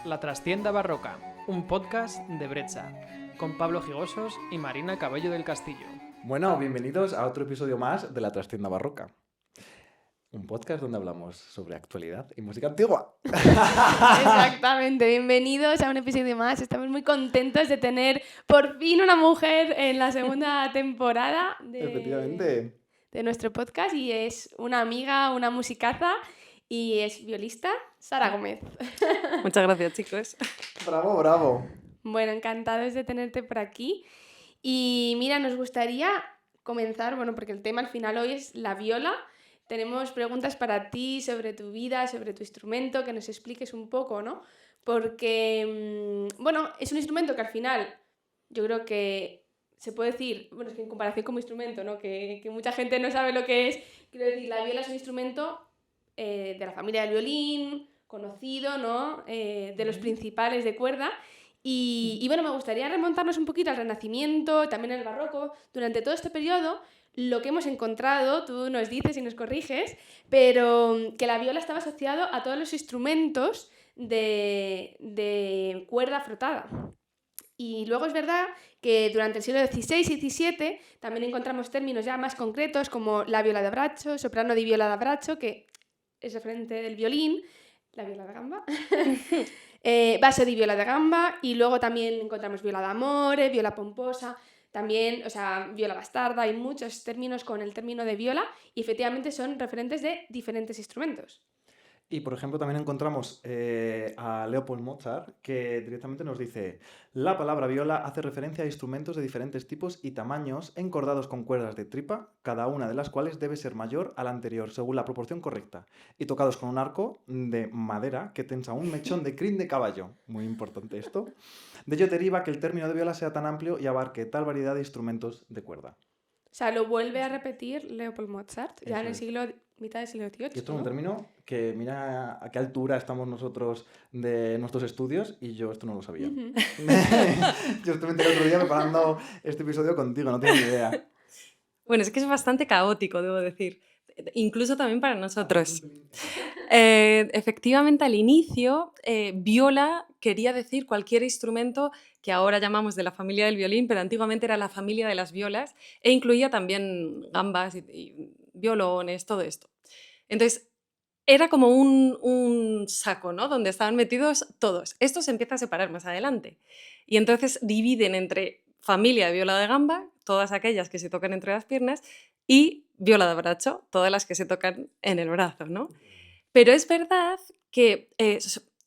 La Trastienda Barroca, un podcast de Bretxa, con Pablo Gigosos y Marina Cabello del Castillo. Bueno, bienvenidos a otro episodio más de La Trastienda Barroca. Un podcast donde hablamos sobre actualidad y música antigua. Exactamente, bienvenidos a un episodio más. Estamos muy contentos de tener por fin una mujer en la segunda temporada Efectivamente. de nuestro podcast y es una amiga, una musicaza y es violista, Sara Gómez. Muchas gracias, chicos. Bravo, bravo. Bueno, encantados de tenerte por aquí. Y mira, nos gustaría comenzar, bueno, porque el tema al final hoy es la viola. Tenemos preguntas para ti sobre tu vida, sobre tu instrumento, que nos expliques un poco, ¿no? Porque, bueno, es un instrumento que al final yo creo que se puede decir, bueno, es que en comparación con mi instrumento, ¿no? Que mucha gente no sabe lo que es. Quiero decir, la viola es un instrumento de la familia del violín, conocido, ¿no? De los principales de cuerda. Y bueno, me gustaría remontarnos un poquito al Renacimiento, también al Barroco. Durante todo este periodo, lo que hemos encontrado, tú nos dices y nos corriges, pero que la viola estaba asociado a todos los instrumentos de cuerda frotada. Y luego es verdad que durante el siglo XVI y XVII también encontramos términos ya más concretos como la viola da braccio, soprano di viola da braccio, que es referente del violín, la viola da gamba, basso di viola da gamba, y luego también encontramos viola d'amore, viola pomposa, también, o sea, viola bastarda, hay muchos términos con el término de viola y efectivamente son referentes de diferentes instrumentos. Y por ejemplo también encontramos a Leopold Mozart que directamente nos dice: la palabra viola hace referencia a instrumentos de diferentes tipos y tamaños encordados con cuerdas de tripa, cada una de las cuales debe ser mayor a la anterior según la proporción correcta, y tocados con un arco de madera que tensa un mechón de crin de caballo. Muy importante esto. De ello deriva que el término de viola sea tan amplio y abarque tal variedad de instrumentos de cuerda. O sea, lo vuelve a repetir Leopold Mozart, ya Eso en el es. siglo, mitad del siglo XVIII, Y esto es ¿no? un término que mira a qué altura estamos nosotros de nuestros estudios y yo esto no lo sabía. Ujú. Yo estuve el otro día preparando este episodio contigo, no tengo ni idea. Bueno, es que es bastante caótico, debo decir. Incluso también para nosotros. Efectivamente, al inicio, viola quería decir cualquier instrumento que ahora llamamos de la familia del violín, pero antiguamente era la familia de las violas e incluía también gambas y violones, todo esto. Entonces, era como un saco, ¿no? Donde estaban metidos todos. Esto se empieza a separar más adelante. Y entonces dividen entre familia de viola de gamba, todas aquellas que se tocan entre las piernas, y viola de braccio, todas las que se tocan en el brazo, ¿no? Pero es verdad que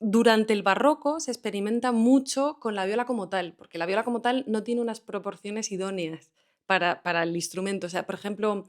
durante el barroco se experimenta mucho con la viola como tal, porque la viola como tal no tiene unas proporciones idóneas para el instrumento. O sea, por ejemplo,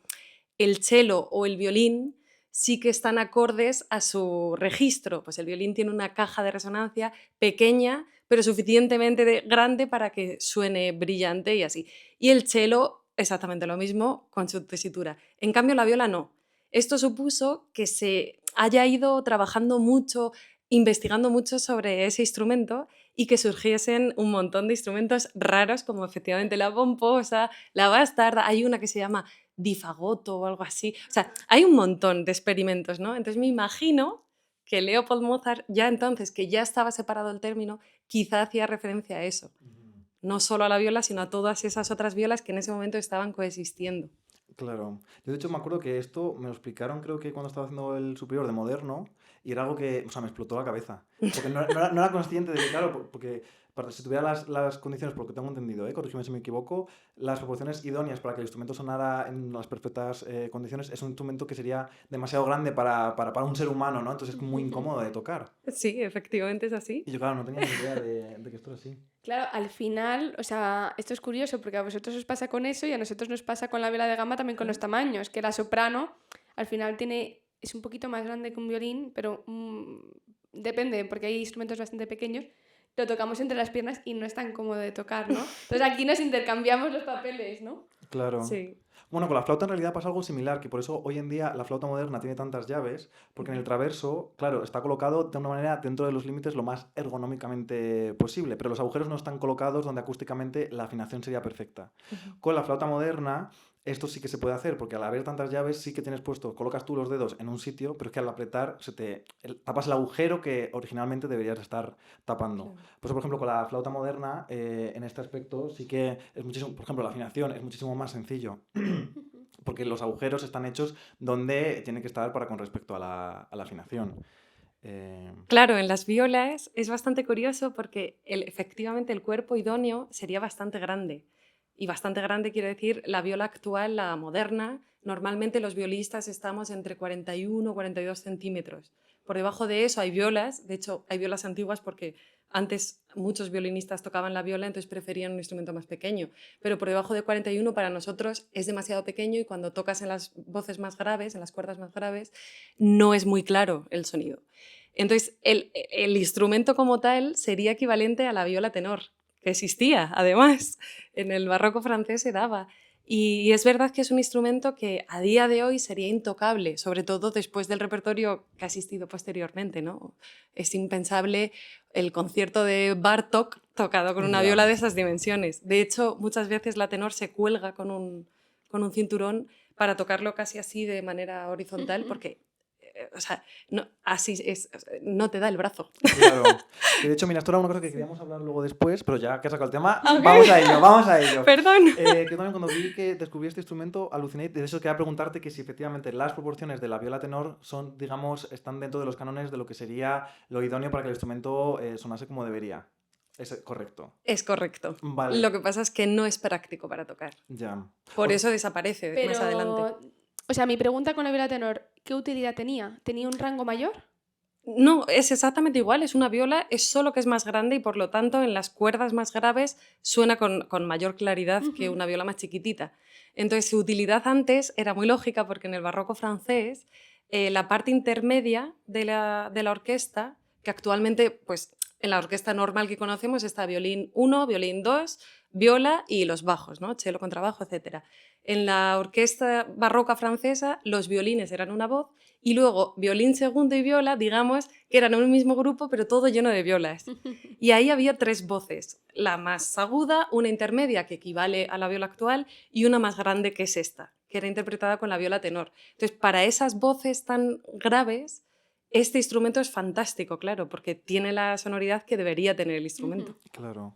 el cello o el violín sí que están acordes a su registro. Pues el violín tiene una caja de resonancia pequeña, pero suficientemente grande para que suene brillante y así. Y el cello, exactamente lo mismo con su tesitura. En cambio, la viola no. Esto supuso que se haya ido trabajando mucho, investigando mucho sobre ese instrumento y que surgiesen un montón de instrumentos raros como efectivamente la pomposa, la bastarda. Hay una que se llama difagoto o algo así. O sea, hay un montón de experimentos, ¿no? Entonces me imagino que Leopold Mozart, ya entonces, que ya estaba separado el término, quizá hacía referencia a eso. No solo a la viola, sino a todas esas otras violas que en ese momento estaban coexistiendo. Claro. Yo de hecho me acuerdo que esto me lo explicaron creo que cuando estaba haciendo el superior de moderno y era algo que, o sea, me explotó la cabeza. Porque no era consciente de que, claro, porque si tuviera las condiciones, porque tengo entendido, corrígeme si me equivoco, las proporciones idóneas para que el instrumento sonara en las perfectas condiciones, es un instrumento que sería demasiado grande para un ser humano, ¿no? Entonces es muy incómodo de tocar. Sí, efectivamente es así. Y yo, claro, no tenía ni idea de que esto era así. Claro, al final, o sea, esto es curioso porque a vosotros os pasa con eso y a nosotros nos pasa con la viola de gamba también con los tamaños, que la soprano al final es un poquito más grande que un violín, pero depende, porque hay instrumentos bastante pequeños, lo tocamos entre las piernas y no es tan cómodo de tocar, ¿no? Entonces aquí nos intercambiamos los papeles, ¿no? Claro. Sí. Bueno, con la flauta en realidad pasa algo similar, que por eso hoy en día la flauta moderna tiene tantas llaves, porque en el traverso, claro, está colocado de una manera dentro de los límites lo más ergonómicamente posible, pero los agujeros no están colocados donde acústicamente la afinación sería perfecta. Con la flauta moderna esto sí que se puede hacer, porque al haber tantas llaves sí que tienes puesto, colocas tú los dedos en un sitio, pero es que al apretar tapas el agujero que originalmente deberías estar tapando. Claro. Pues por ejemplo, con la flauta moderna, en este aspecto sí que es muchísimo, por ejemplo, la afinación es muchísimo más sencillo, porque los agujeros están hechos donde tienen que estar con respecto a la afinación. Claro, en las violas es bastante curioso porque efectivamente el cuerpo idóneo sería bastante grande. Y bastante grande quiere decir la viola actual, la moderna. Normalmente los violistas estamos entre 41 y 42 centímetros. Por debajo de eso hay violas, de hecho hay violas antiguas porque antes muchos violinistas tocaban la viola, entonces preferían un instrumento más pequeño. Pero por debajo de 41 para nosotros es demasiado pequeño y cuando tocas en las voces más graves, en las cuerdas más graves, no es muy claro el sonido. Entonces, el instrumento como tal sería equivalente a la viola tenor, que existía, además, en el barroco francés se daba. Y es verdad que es un instrumento que a día de hoy sería intocable, sobre todo después del repertorio que ha existido posteriormente, ¿no? Es impensable el concierto de Bartók tocado con una Ya. viola de esas dimensiones. De hecho, muchas veces la tenor se cuelga con un cinturón para tocarlo casi así de manera horizontal, porque o sea, no, así es, no te da el brazo. Claro. Que de hecho, mira, esto era una cosa que queríamos hablar luego después, pero ya que has sacado el tema, Ok. vamos a ello, vamos a ello. Perdón. Que también cuando vi que descubrí este instrumento, aluciné. De eso quería preguntarte que si efectivamente las proporciones de la viola tenor son, digamos, están dentro de los cánones de lo que sería lo idóneo para que el instrumento sonase como debería. ¿Es correcto? Es correcto. Vale. Lo que pasa es que no es práctico para tocar. Ya. Por O- eso desaparece más adelante. Pero, o sea, mi pregunta con la viola tenor, ¿qué utilidad tenía? ¿Tenía un rango mayor? No, es exactamente igual, es una viola, es solo que es más grande y por lo tanto en las cuerdas más graves suena con mayor claridad que una viola más chiquitita. Entonces su utilidad antes era muy lógica porque en el barroco francés la parte intermedia de la orquesta, que actualmente pues, en la orquesta normal que conocemos está violín 1, violín 2, viola y los bajos, ¿no? Cello, contrabajo, etc. En la orquesta barroca francesa los violines eran una voz y luego violín segundo y viola, digamos, que eran un mismo grupo, pero todo lleno de violas. Y ahí había tres voces, la más aguda, una intermedia, que equivale a la viola actual, y una más grande, que es esta, que era interpretada con la viola tenor. Entonces, para esas voces tan graves, este instrumento es fantástico, claro, porque tiene la sonoridad que debería tener el instrumento. Claro.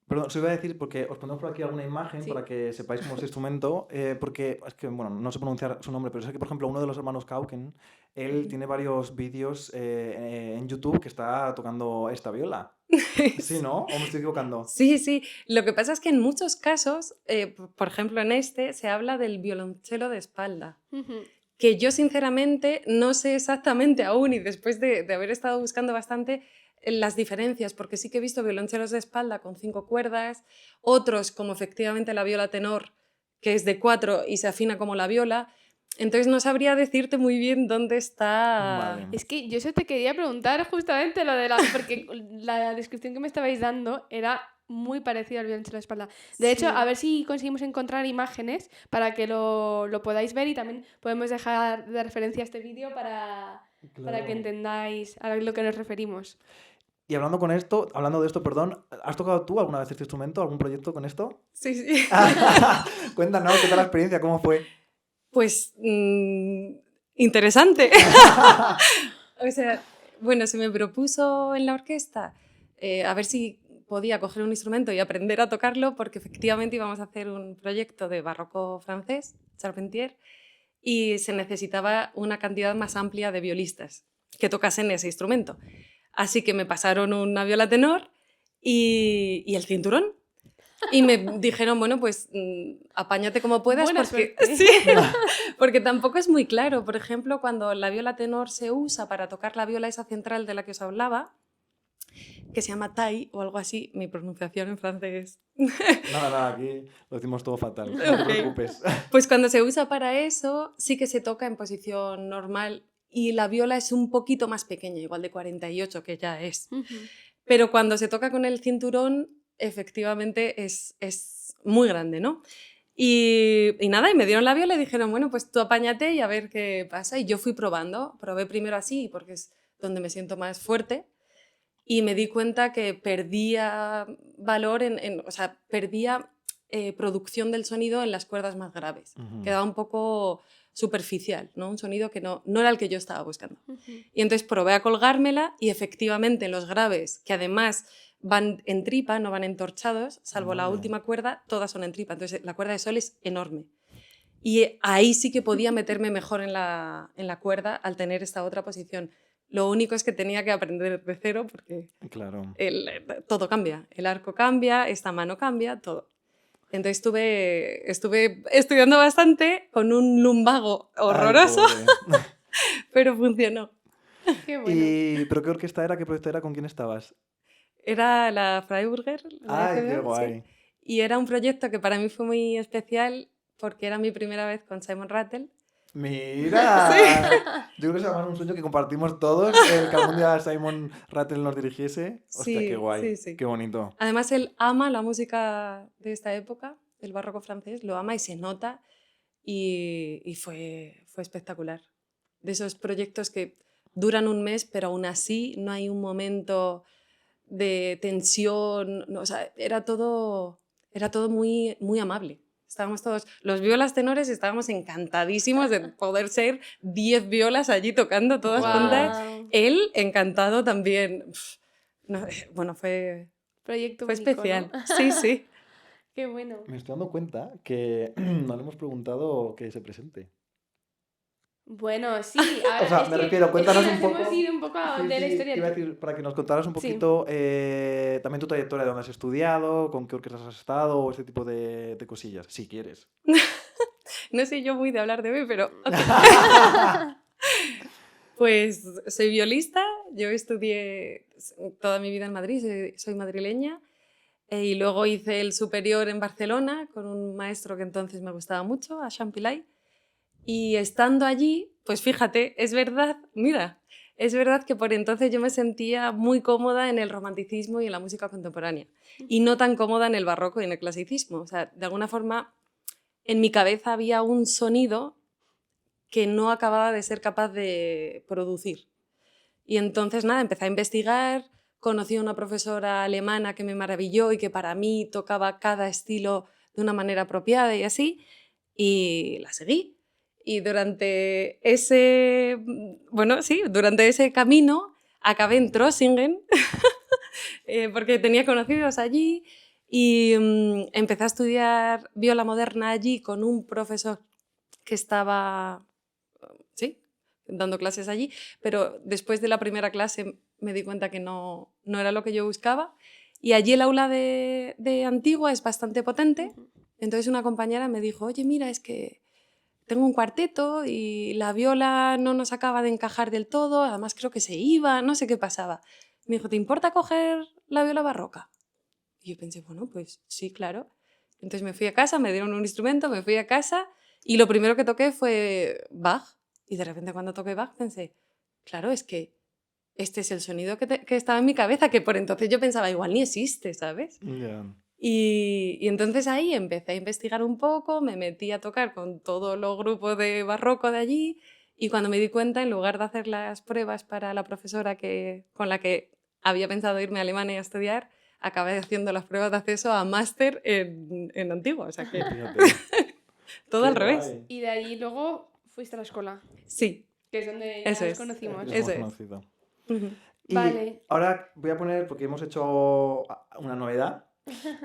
Perdón, os iba a decir, porque os ponemos por aquí alguna imagen Sí. para que sepáis cómo es el instrumento, porque es que, bueno, no sé pronunciar su nombre, pero sé que, por ejemplo, uno de los hermanos Kauken, él tiene varios vídeos en YouTube que está tocando esta viola. Sí, ¿no? ¿O me estoy equivocando? Sí, sí. Lo que pasa es que en muchos casos, por ejemplo en este, se habla del violonchelo de espalda, que yo sinceramente no sé exactamente aún y después de haber estado buscando bastante las diferencias, porque sí que he visto violonchelos de espalda con 5 cuerdas, otros como efectivamente la viola tenor, que es de 4 y se afina como la viola, entonces no sabría decirte muy bien dónde está... Vale. Es que yo eso te quería preguntar justamente lo de la... Porque la descripción que me estabais dando era muy parecida al violonchelo de espalda. De hecho, Sí. a ver si conseguimos encontrar imágenes para que lo podáis ver y también podemos dejar de referencia este vídeo para que Claro. entendáis a lo que nos referimos. Y hablando de esto, perdón, ¿has tocado tú alguna vez este instrumento, algún proyecto con esto? Sí, sí. Cuéntanos, ¿qué tal la experiencia? ¿Cómo fue? Pues interesante. O sea, bueno, se me propuso en la orquesta a ver si podía coger un instrumento y aprender a tocarlo, porque efectivamente íbamos a hacer un proyecto de barroco francés, Charpentier, y se necesitaba una cantidad más amplia de violistas que tocasen ese instrumento. Así que me pasaron una viola tenor y el cinturón. Y me dijeron, bueno, pues apáñate como puedas, Buena porque, suerte. sí, porque tampoco es muy claro. Por ejemplo, cuando la viola tenor se usa para tocar la viola esa central de la que os hablaba, que se llama taille o algo así, mi pronunciación en francés. Nada, aquí lo decimos todo fatal, no te Ok. preocupes. Pues cuando se usa para eso, sí que se toca en posición normal y la viola es un poquito más pequeña, igual de 48, que ya es. Pero cuando se toca con el cinturón, efectivamente es muy grande, ¿no? Y nada, y me dieron la viola y dijeron, bueno, pues tú apáñate y a ver qué pasa. Y yo fui probando, probé primero así, porque es donde me siento más fuerte, y me di cuenta que perdía valor, o sea, perdía producción del sonido en las cuerdas más graves. Ujú. Quedaba un poco superficial, ¿no? Un sonido que no era el que yo estaba buscando. Ujú. Y entonces probé a colgármela y efectivamente en los graves, que además van en tripa, no van entorchados, salvo la Vale. última cuerda, todas son en tripa. Entonces la cuerda de sol es enorme. Y ahí sí que podía meterme mejor en la cuerda al tener esta otra posición. Lo único es que tenía que aprender de cero porque Claro. todo cambia. El arco cambia, esta mano cambia, todo. Entonces estuve estudiando bastante con un lumbago horroroso, Ay, pobre. pero funcionó. Qué bueno. ¿Pero qué orquesta era? ¿Qué proyecto era? ¿Con quién estabas? Era la Freiburger, la Ay, qué FBO, sí. guay. Y era un proyecto que para mí fue muy especial porque era mi primera vez con Simon Rattle. ¡Mira! Yo creo que es además un sueño que compartimos todos, el que algún día Simon Rattle nos dirigiese. Hostia, Sí, qué guay, sí, sí. qué bonito. Además, él ama la música de esta época, del barroco francés, lo ama y se nota y fue espectacular. De esos proyectos que duran un mes, pero aún así no hay un momento de tensión, no, o sea, era todo muy, muy amable. Estábamos todos, los violas tenores, estábamos encantadísimos de poder ser 10 violas allí tocando todas Guau. juntas. Guau. Él encantado también. No, bueno, fue Proyecto fue único, especial. ¿no? Sí, sí. Qué bueno. Me estoy dando cuenta que no le hemos preguntado que se presente. Bueno, sí, ahora O sea, es me que, refiero, es cuéntanos que un nos poco. hemos ido un poco Sí, de la sí, historia. iba a decir, para que nos contaras un Sí. poquito también tu trayectoria, de dónde has estudiado, con qué orquestas has estado, o este tipo de cosillas, si quieres. No soy yo muy de hablar de mí, pero ok. Pues soy violista, yo estudié toda mi vida en Madrid, soy madrileña, y luego hice el superior en Barcelona con un maestro que entonces me gustaba mucho, a Champilay. Y estando allí, pues fíjate, es verdad, mira, es verdad que por entonces yo me sentía muy cómoda en el romanticismo y en la música contemporánea, y no tan cómoda en el barroco y en el clasicismo. O sea, de alguna forma, en mi cabeza había un sonido que no acababa de ser capaz de producir. Y entonces, nada, empecé a investigar, conocí a una profesora alemana que me maravilló y que para mí tocaba cada estilo de una manera apropiada y así, y la seguí. Y durante durante ese camino acabé en Trossingen, porque tenía conocidos allí, y empecé a estudiar viola moderna allí con un profesor que estaba, sí, dando clases allí, pero después de la primera clase me di cuenta que no era lo que yo buscaba. Y allí el aula de Antigua es bastante potente, entonces una compañera me dijo, oye, mira, es que tengo un cuarteto y la viola no nos acaba de encajar del todo, además creo que se iba, no sé qué pasaba. Me dijo, ¿te importa coger la viola barroca? Y yo pensé, bueno, pues sí, claro. Entonces me fui a casa, me dieron un instrumento, me fui a casa y lo primero que toqué fue Bach. Y de repente cuando toqué Bach pensé, claro, es que este es el sonido que estaba en mi cabeza, que por entonces yo pensaba, igual ni existe, ¿sabes? Ya. Y entonces ahí empecé a investigar un poco, me metí a tocar con todos los grupos de barroco de allí y cuando me di cuenta, en lugar de hacer las pruebas para la profesora con la que había pensado irme a Alemania a estudiar, acabé haciendo las pruebas de acceso a máster en Antigua, o sea que Fíjate. todo Qué al revés. guay. Y de allí luego fuiste a la escuela, Sí, que es donde Eso ya nos es. conocimos. Nos Eso hemos es. conocido. Ujú. Y Vale. ahora voy a poner, porque hemos hecho una novedad,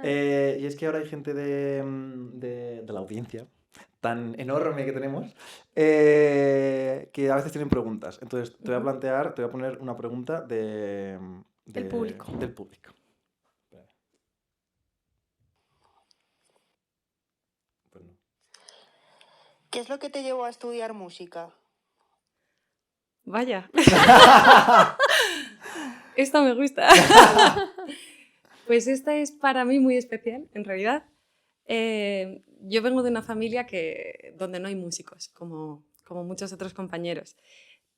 y es que ahora hay gente de la audiencia tan enorme que tenemos, que a veces tienen preguntas. Entonces, te voy a poner una pregunta Del público. del público. Espera. Pues no. ¿Qué es lo que te llevó a estudiar música? Vaya. Esta me gusta. Pues esta es para mí muy especial, en realidad. Yo vengo de una familia donde no hay músicos, como muchos otros compañeros,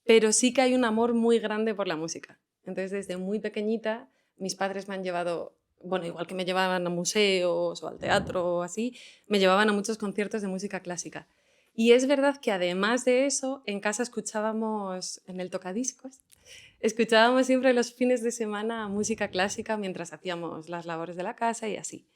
pero sí que hay un amor muy grande por la música. Entonces, desde muy pequeñita, mis padres me han llevado, bueno, igual que me llevaban a museos o al teatro o así, me llevaban a muchos conciertos de música clásica. Y es verdad que además de eso, en casa escuchábamos, en el tocadiscos, escuchábamos siempre los fines de semana música clásica mientras hacíamos las labores de la casa y así.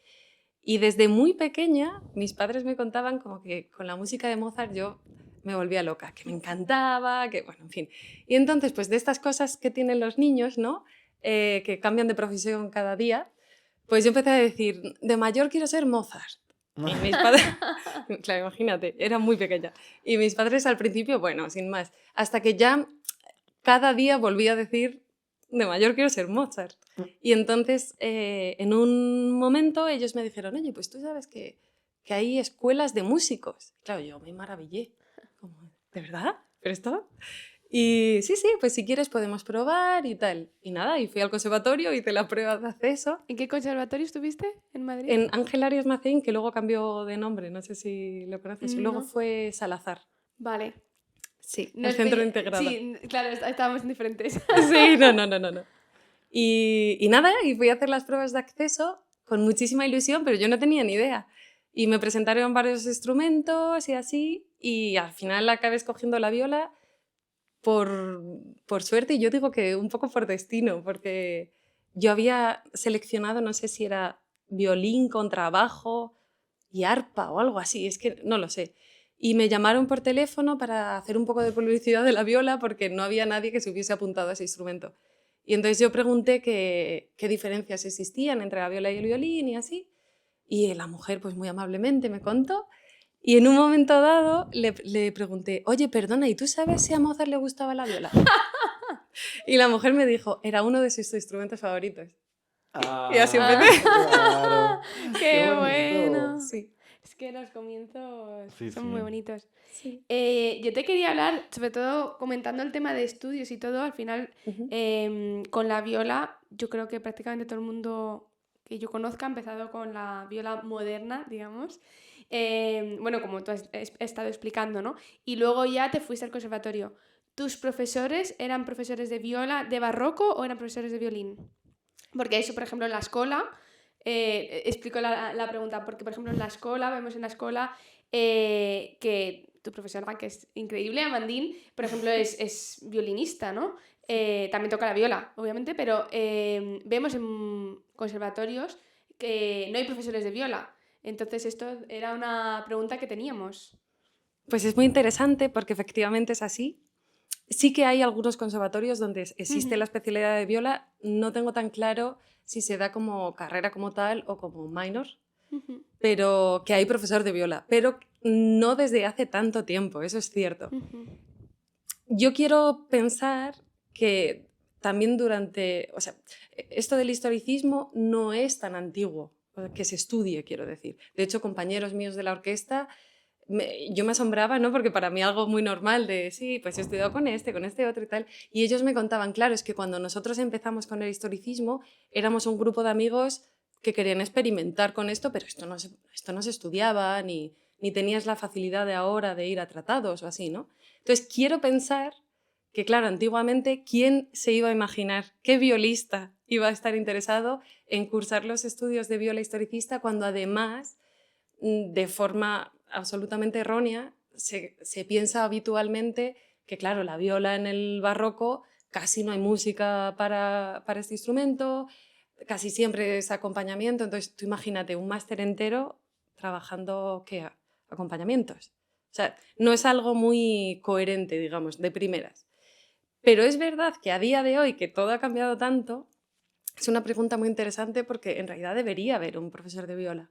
Y desde muy pequeña mis padres me contaban como que con la música de Mozart yo me volvía loca, que me encantaba, que bueno, en fin. Y entonces, pues de estas cosas que tienen los niños, ¿no? Que cambian de profesión cada día, pues yo empecé a decir, de mayor quiero ser Mozart. Y mis padres, claro, imagínate, era muy pequeña. Y mis padres al principio, bueno, sin más, hasta que ya cada día volví a decir, de mayor quiero ser Mozart. Y entonces, en un momento, ellos me dijeron, oye, pues tú sabes que hay escuelas de músicos. Claro, yo me maravillé. Como, ¿de verdad? ¿Pero esto? Y sí, pues si quieres podemos probar y tal. Y nada, y fui al conservatorio, hice la prueba de acceso. ¿En qué conservatorio estuviste en Madrid? En Ángel Arias Macín, que luego cambió de nombre, no sé si lo conoces. No. Luego fue Salazar. Vale. Sí, No el es centro que- integrado. Sí, claro, estábamos en diferentes. Sí, no. Y nada, y fui a hacer las pruebas de acceso con muchísima ilusión, pero yo no tenía ni idea. Y me presentaron varios instrumentos y así, y al final acabé escogiendo la viola por suerte, y yo digo que un poco por destino, porque yo había seleccionado, no sé si era violín, contrabajo y arpa o algo así, es que no lo sé. Y me llamaron por teléfono para hacer un poco de publicidad de la viola porque no había nadie que se hubiese apuntado a ese instrumento. Y entonces yo pregunté qué diferencias existían entre la viola y el violín y así. Y la mujer, pues muy amablemente me contó. Y en un momento dado le pregunté, oye, perdona, ¿y tú sabes si a Mozart le gustaba la viola? Y la mujer me dijo, era uno de sus instrumentos favoritos. Y así empecé. Claro. ¡Qué bonito. bueno! Sí. Es que los comienzos Sí, son sí. muy bonitos. Sí. Yo te quería hablar, sobre todo comentando el tema de estudios y todo, al final Ujú. con la viola, yo creo que prácticamente todo el mundo que yo conozca ha empezado con la viola moderna, digamos. Bueno, como tú has estado explicando, ¿no? Y luego ya te fuiste al conservatorio. ¿Tus profesores eran profesores de viola de barroco o eran profesores de violín? Porque eso, por ejemplo, en la escuela, explico la pregunta, porque por ejemplo vemos en la escuela que tu profesora, que es increíble, Amandine, por ejemplo, es violinista, ¿no? También toca la viola, obviamente, pero vemos en conservatorios que no hay profesores de viola. Entonces esto era una pregunta que teníamos. Pues es muy interesante porque efectivamente es así. Sí que hay algunos conservatorios donde existe la especialidad de viola. No tengo tan claro si se da como carrera como tal o como minor, pero que hay profesor de viola, pero no desde hace tanto tiempo, eso es cierto. Yo quiero pensar que también o sea, esto del historicismo no es tan antiguo, que se estudie, quiero decir. De hecho, compañeros míos de la orquesta, yo me asombraba, ¿no? Porque para mí algo muy normal de, sí, pues he estudiado con este otro y tal, y ellos me contaban, claro, es que cuando nosotros empezamos con el historicismo, éramos un grupo de amigos que querían experimentar con esto, pero esto no se estudiaba, ni tenías la facilidad de ahora de ir a tratados o así, ¿no? Entonces, quiero pensar que, claro, antiguamente, ¿quién se iba a imaginar qué violista iba a estar interesado en cursar los estudios de viola historicista cuando además, de forma absolutamente errónea, se piensa habitualmente que, claro, la viola en el barroco casi no hay música para este instrumento, casi siempre es acompañamiento, entonces tú imagínate un máster entero trabajando, ¿qué? Acompañamientos. O sea, no es algo muy coherente, digamos, de primeras. Pero es verdad que a día de hoy, que todo ha cambiado tanto, es una pregunta muy interesante porque en realidad debería haber un profesor de viola.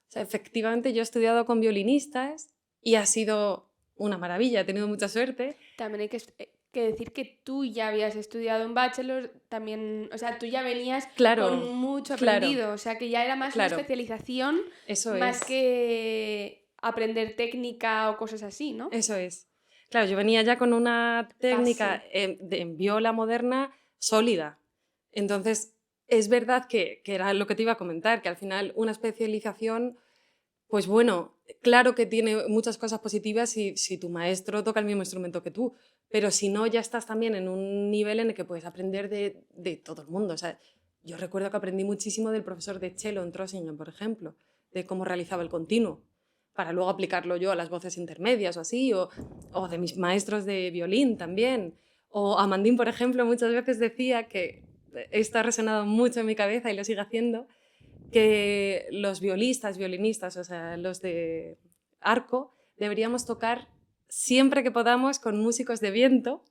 O sea, efectivamente yo he estudiado con violinistas y ha sido una maravilla, he tenido mucha suerte. También hay que decir que tú ya habías estudiado en bachelor, también, o sea, tú ya venías Claro, con mucho claro. aprendido, o sea, que ya era más Claro. una especialización Eso más es. que aprender técnica o cosas así, ¿no? Eso es. Claro, yo venía ya con una técnica en viola moderna sólida. Entonces, es verdad que era lo que te iba a comentar, que al final una especialización, pues bueno, claro que tiene muchas cosas positivas si tu maestro toca el mismo instrumento que tú, pero si no, ya estás también en un nivel en el que puedes aprender de todo el mundo. O sea, yo recuerdo que aprendí muchísimo del profesor de cello en Trossingen, por ejemplo, de cómo realizaba el continuo, para luego aplicarlo yo a las voces intermedias o así, o de mis maestros de violín también. O Amandine, por ejemplo, muchas veces decía que esto ha resonado mucho en mi cabeza y lo sigue haciendo, que los violinistas, o sea, los de arco, deberíamos tocar siempre que podamos con músicos de viento,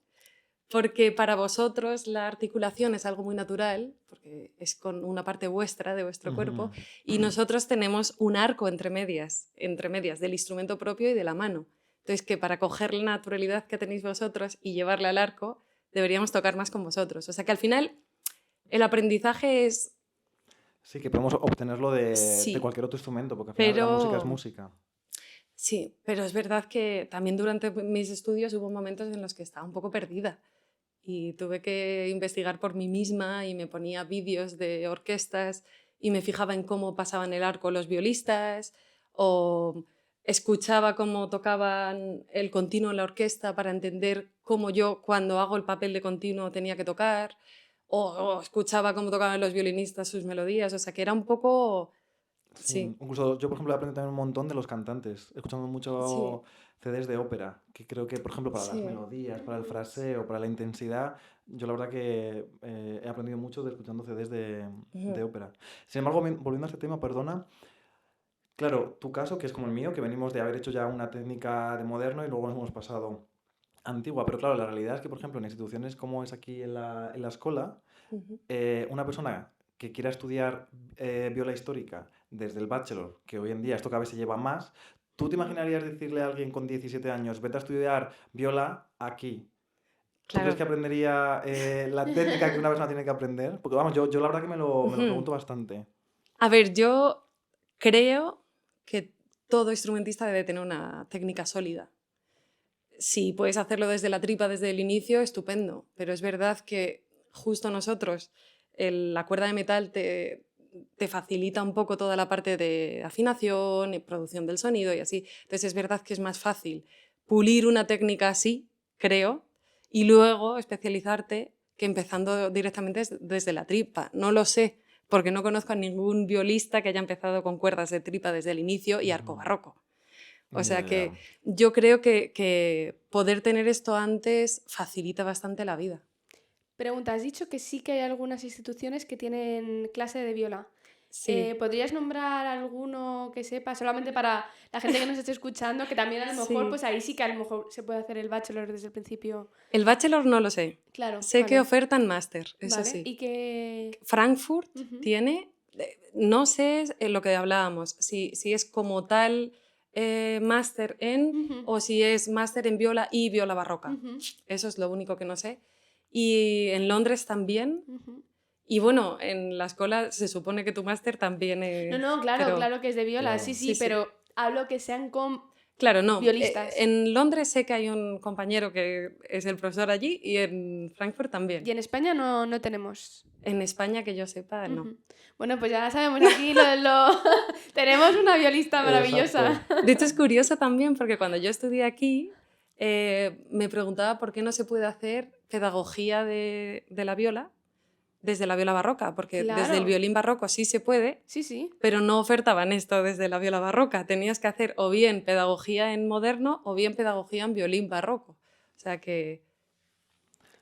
porque para vosotros la articulación es algo muy natural, porque es con una parte vuestra, de vuestro cuerpo, y nosotros tenemos un arco entre medias del instrumento propio y de la mano. Entonces, que para coger la naturalidad que tenéis vosotros y llevarla al arco, deberíamos tocar más con vosotros. O sea que al final el aprendizaje es... Sí, que podemos obtenerlo de Sí, cualquier otro instrumento, porque al final la música es pero... música. Sí, pero es verdad que también durante mis estudios hubo momentos en los que estaba un poco perdida y tuve que investigar por mí misma y me ponía vídeos de orquestas y me fijaba en cómo pasaban el arco los violistas o escuchaba cómo tocaban el continuo en la orquesta para entender cómo yo cuando hago el papel de continuo tenía que tocar o escuchaba cómo tocaban los violinistas sus melodías, o sea que era un poco... Sí, Sí, incluso yo, por ejemplo, he aprendido también un montón de los cantantes, escuchando sí, mucho CDs de ópera, que creo que, por ejemplo, para las sí. melodías, para el fraseo, para la intensidad, yo la verdad que he aprendido mucho de escuchando CDs de Ujú. ópera. Sin embargo, volviendo a este tema, perdona, claro, tu caso, que es como el mío, que venimos de haber hecho ya una técnica de moderno y luego nos hemos pasado a antigua, pero claro, la realidad es que, por ejemplo, en instituciones como es aquí en la escuela, Ujú. una persona que quiera estudiar viola histórica desde el bachelor, que hoy en día esto cada vez se lleva más, ¿tú te imaginarías decirle a alguien con 17 años, vete a estudiar viola aquí? ¿Tú crees Claro. que aprendería la técnica que una persona tiene que aprender? Porque vamos, yo la verdad que me lo Ujú. pregunto bastante. A ver, yo creo que todo instrumentista debe tener una técnica sólida. Si puedes hacerlo desde la tripa, desde el inicio, estupendo. Pero es verdad que justo nosotros, la cuerda de metal te facilita un poco toda la parte de afinación y producción del sonido y así. Entonces es verdad que es más fácil pulir una técnica así, creo, y luego especializarte que empezando directamente desde la tripa. No lo sé, porque no conozco a ningún violista que haya empezado con cuerdas de tripa desde el inicio y arco barroco. O Ya, sea que ya. yo creo que poder tener esto antes facilita bastante la vida. Pregunta, has dicho que sí que hay algunas instituciones que tienen clase de viola. Sí, ¿Podrías nombrar alguno que sepa, solamente para la gente que nos esté escuchando, que también a lo mejor, sí. pues ahí sí que a lo mejor se puede hacer el bachelor desde el principio? El bachelor no lo sé. Claro, Sé que vale. ofertan máster, eso Vale. sí. Y que... Frankfurt Ujú, tiene, no sé lo que hablábamos, si es como tal máster en ujú, o si es máster en viola y viola barroca. ujú, Eso es lo único que no sé. Y en Londres también. ujú. Y bueno, en la escuela se supone que tu máster también No, es... no, claro, Pero claro que es de viola, sí, Claro. sí, sí, sí. pero hablo que sean con Claro, no. violistas. En Londres sé que hay un compañero que es el profesor allí y en Frankfurt Y también. en España no tenemos. En España, que yo sepa, no. Ujú. Bueno, pues ya sabemos aquí tenemos una violista maravillosa. Exacto. De hecho, es curioso también porque cuando yo estudié aquí, me preguntaba por qué no se puede hacer pedagogía de la viola desde la viola barroca, porque desde el Claro, violín barroco sí se puede, sí, sí. pero no ofertaban esto desde la viola barroca. Tenías que hacer o bien pedagogía en moderno o bien pedagogía en violín barroco. O sea que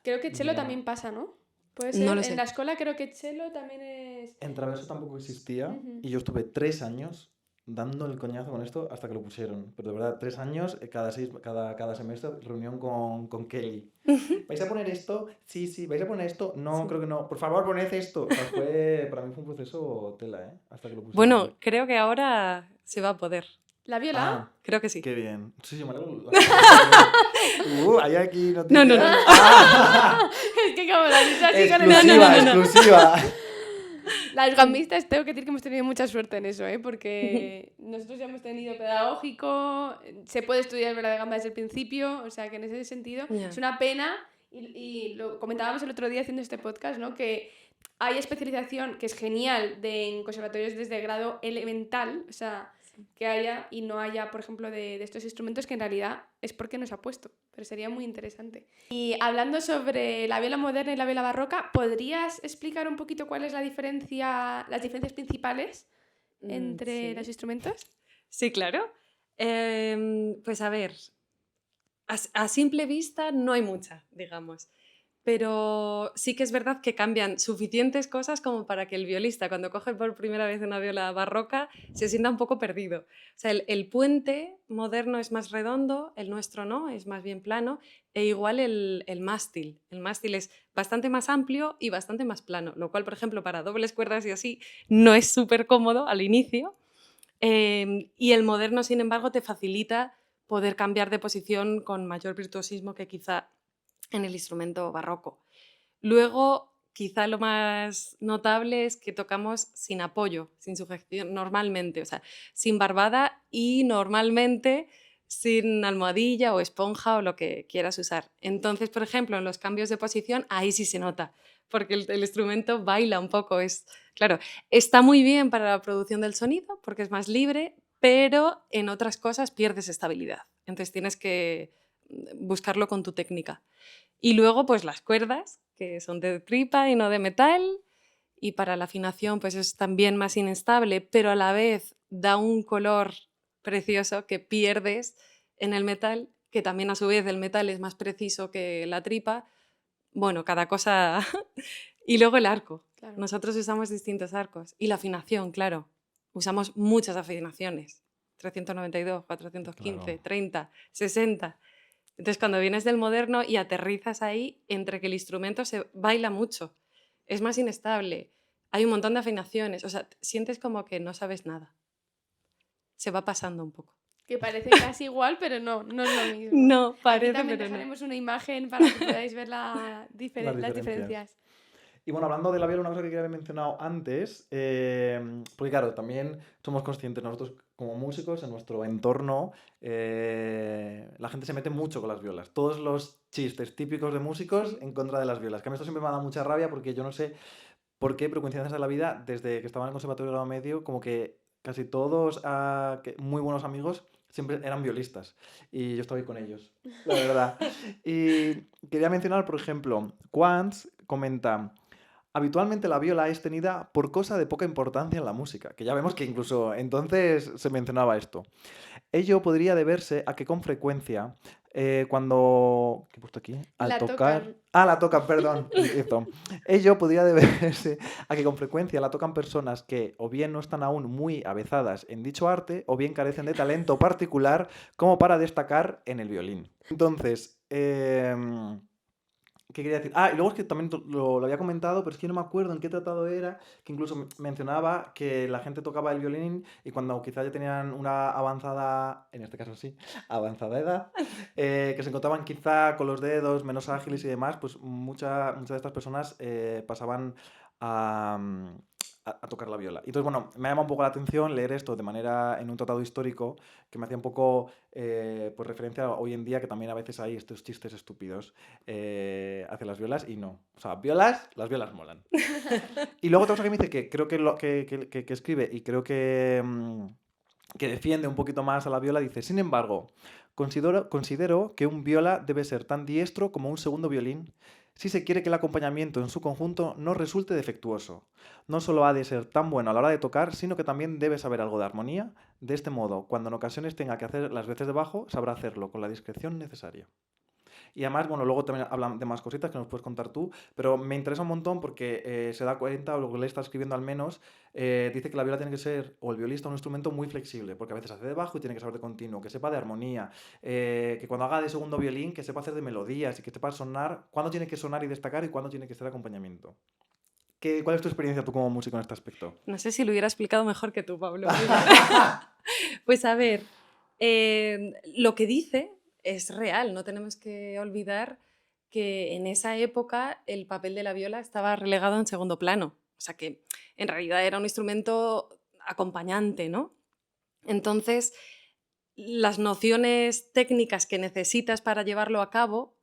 Creo que cello Ya. también pasa, ¿no? Puede no ser. lo En la sé. escuela creo que cello también es... En Traverso tampoco existía Ujú. y yo estuve 3 años dando el coñazo con esto hasta que lo pusieron. Pero de verdad, 3 años, cada semestre, reunión con Kelly. ¿Vais a poner esto? Sí, sí. ¿Vais a poner esto? No, Sí. creo que no. Por favor, poned esto. O sea, para mí fue un proceso tela, ¿eh? Hasta que lo pusieron. Bueno, creo que ahora se va a poder. ¿La viola? Ah, Creo que sí. qué bien. Sí, sí, me alegro. Hay aquí No, no, noticias. no. Ah, Es que como la has dicho así con el... exclusiva, no. exclusiva. Las gambistas tengo que decir que hemos tenido mucha suerte en eso, ¿eh? Porque nosotros ya hemos tenido pedagógico, se puede estudiar viola de gamba desde el principio, o sea que en ese sentido Ya. es una pena, y lo comentábamos el otro día haciendo este podcast, ¿no? Que hay especialización que es genial en conservatorios desde grado elemental, o sea, que haya y no haya, por ejemplo, de estos instrumentos que en realidad es porque nos ha puesto, pero sería muy interesante. Y hablando sobre la viola moderna y la viola barroca, ¿podrías explicar un poquito cuál es la diferencia, las diferencias principales entre Sí. los instrumentos? Sí, claro. Pues a ver, a simple vista no hay mucha, digamos. pero sí que es verdad que cambian suficientes cosas como para que el violista, cuando coge por primera vez una viola barroca, se sienta un poco perdido. O sea, el puente moderno es más redondo, el nuestro no, es más bien plano, e igual el mástil. El mástil es bastante más amplio y bastante más plano, lo cual, por ejemplo, para dobles cuerdas y así, no es súper cómodo al inicio. Y el moderno, sin embargo, te facilita poder cambiar de posición con mayor virtuosismo que quizá en el instrumento barroco. Luego, quizá lo más notable es que tocamos sin apoyo, sin sujeción, normalmente, o sea, sin barbada y normalmente sin almohadilla o esponja o lo que quieras usar. Entonces, por ejemplo, en los cambios de posición, ahí sí se nota, porque el instrumento baila un poco. Claro, está muy bien para la producción del sonido, porque es más libre, pero en otras cosas pierdes estabilidad. Entonces tienes que buscarlo con tu técnica. Y luego, pues las cuerdas, que son de tripa y no de metal, y para la afinación pues es también más inestable, pero a la vez da un color precioso que pierdes en el metal, que también a su vez el metal es más preciso que la tripa. Bueno, cada cosa... Y luego el arco. Claro. Nosotros usamos distintos arcos. Y la afinación, claro. Usamos muchas afinaciones. 392, 415, Claro. 30, 60. Entonces, cuando vienes del moderno y aterrizas ahí, entre que el instrumento se baila mucho, es más inestable, hay un montón de afinaciones, o sea, sientes como que no sabes nada. Se va pasando un poco. Que parece casi igual, pero no es lo mismo. No, Aquí parece, también pero no. dejaremos una imagen para que podáis ver las Las diferencias. diferencias. Y bueno, hablando de la viola, una cosa que quería haber mencionado antes, porque claro, también somos conscientes nosotros como músicos, en nuestro entorno, la gente se mete mucho con las violas. Todos los chistes típicos de músicos Sí. en contra de las violas. Que a mí esto siempre me ha dado mucha rabia porque yo no sé por qué, pero coincidencias de la vida, desde que estaba en el conservatorio de grado medio, como que casi todos muy buenos amigos siempre eran violistas. Y yo estaba ahí con ellos, la verdad. Y quería mencionar, por ejemplo, Quants comenta... Habitualmente la viola es tenida por cosa de poca importancia en la música, que ya vemos que incluso entonces se mencionaba esto. Ello podría deberse a que con frecuencia, cuando... ¿Qué he puesto aquí? Al La tocar... tocan. Ah, la tocan, perdón. Esto. Ello podría deberse a que con frecuencia la tocan personas que o bien no están aún muy avezadas en dicho arte o bien carecen de talento particular como para destacar en el violín. Entonces, ¿qué quería decir? Ah, y luego es que también lo había comentado, pero es que no me acuerdo en qué tratado era, que incluso mencionaba que la gente tocaba el violín y cuando quizá ya tenían una avanzada, en este caso sí, avanzada edad, que se encontraban quizá con los dedos menos ágiles y demás, pues muchas de estas personas pasaban a, a tocar la viola. Y entonces, bueno, me llama un poco la atención leer esto de manera en un tratado histórico que me hacía un poco pues referencia a hoy en día, que también a veces hay estos chistes estúpidos hacia las violas y no. O sea, las violas molan. Y luego otra cosa que me dice que creo que escribe y creo que defiende un poquito más a la viola, dice, sin embargo, considero que un viola debe ser tan diestro como un segundo violín si se quiere que el acompañamiento en su conjunto no resulte defectuoso. No solo ha de ser tan bueno a la hora de tocar, sino que también debe saber algo de armonía. De este modo, cuando en ocasiones tenga que hacer las veces de bajo, sabrá hacerlo con la discreción necesaria. Y además, bueno, luego también hablan de más cositas que nos puedes contar tú, pero me interesa un montón porque se da cuenta, o lo que le está escribiendo al menos, dice que la viola tiene que ser, o el violista, un instrumento muy flexible, porque a veces hace de bajo y tiene que saber de continuo, que sepa de armonía, que cuando haga de segundo violín, que sepa hacer de melodías y que sepa sonar, cuándo tiene que sonar y destacar y cuándo tiene que ser acompañamiento. ¿Cuál es tu experiencia tú como músico en este aspecto? No sé si lo hubiera explicado mejor que tú, Pablo. Pues a ver, lo que dice es real, no tenemos que olvidar que en esa época el papel de la viola estaba relegado en segundo plano, o sea que en realidad era un instrumento acompañante, ¿no? Entonces, las nociones técnicas que necesitas para llevarlo a cabo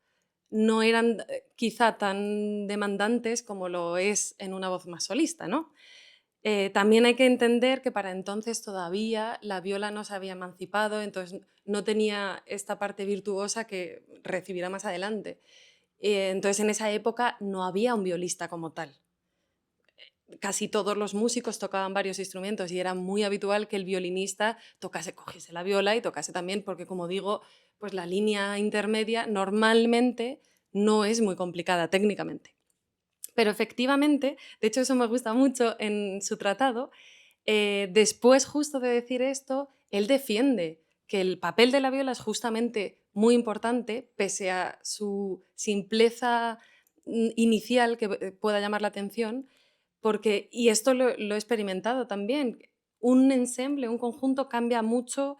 no eran quizá tan demandantes como lo es en una voz más solista, ¿no? También hay que entender que para entonces todavía la viola no se había emancipado, entonces no tenía esta parte virtuosa que recibirá más adelante. Entonces en esa época no había un violista como tal. Casi todos los músicos tocaban varios instrumentos y era muy habitual que el violinista cogiese la viola y tocase también, porque como digo, pues la línea intermedia normalmente no es muy complicada técnicamente. Pero efectivamente, de hecho eso me gusta mucho en su tratado, después justo de decir esto, él defiende que el papel de la viola es justamente muy importante, pese a su simpleza inicial que pueda llamar la atención, porque, y esto lo he experimentado también, un ensemble, un conjunto cambia mucho